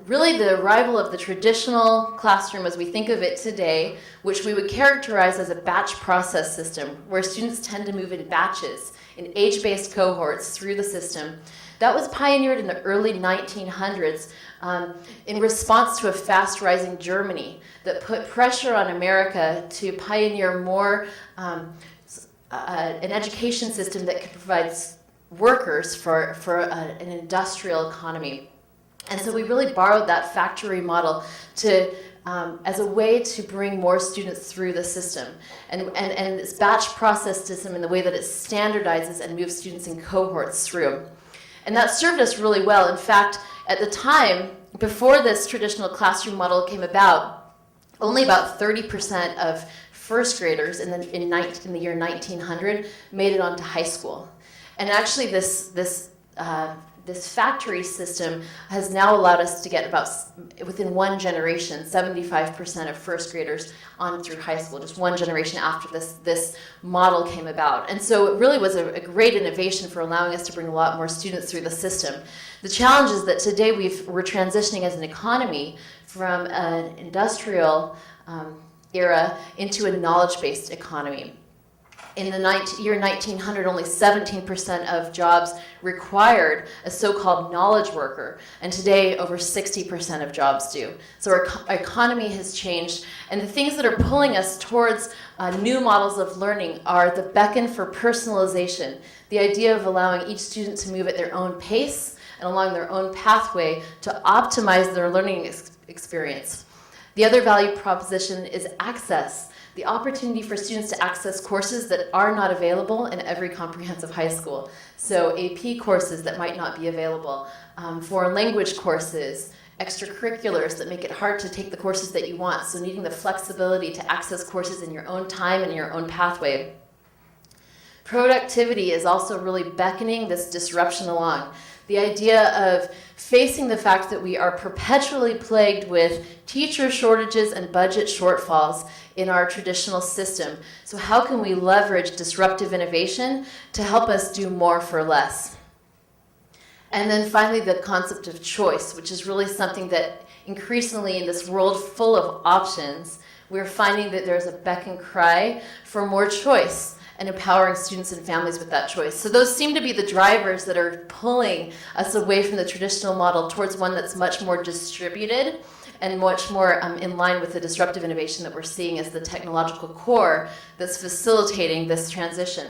really the arrival of the traditional classroom as we think of it today, which we would characterize as a batch process system, where students tend to move in batches, in age-based cohorts through the system. That was pioneered in the early 1900s in response to a fast-rising Germany that put pressure on America to pioneer more an education system that could provide workers for an industrial economy. And so we really borrowed that factory model to, as a way to bring more students through the system. And this batch process system in the way that it standardizes and moves students in cohorts through. And that served us really well. In fact, at the time, before this traditional classroom model came about, only about 30% of first graders in the year 1900 made it onto high school. And actually this factory system has now allowed us to get about, within one generation, 75% of first graders on through high school, just one generation after this model came about. And so it really was a great innovation for allowing us to bring a lot more students through the system. The challenge is that today we're transitioning as an economy from an industrial era into a knowledge-based economy. In the year 1900, only 17% of jobs required a so-called knowledge worker, and today over 60% of jobs do. So our economy has changed, and the things that are pulling us towards new models of learning are the beckon for personalization, the idea of allowing each student to move at their own pace and along their own pathway to optimize their learning experience. The other value proposition is access. The opportunity for students to access courses that are not available in every comprehensive high school. So AP courses that might not be available, foreign language courses, extracurriculars that make it hard to take the courses that you want. So needing the flexibility to access courses in your own time and your own pathway. Productivity is also really beckoning this disruption along. The idea of facing the fact that we are perpetually plagued with teacher shortages and budget shortfalls in our traditional system. So how can we leverage disruptive innovation to help us do more for less? And then finally, the concept of choice, which is really something that increasingly in this world full of options, we're finding that there's a beck and cry for more choice and empowering students and families with that choice. So those seem to be the drivers that are pulling us away from the traditional model towards one that's much more distributed and much more in line with the disruptive innovation that we're seeing as the technological core that's facilitating this transition.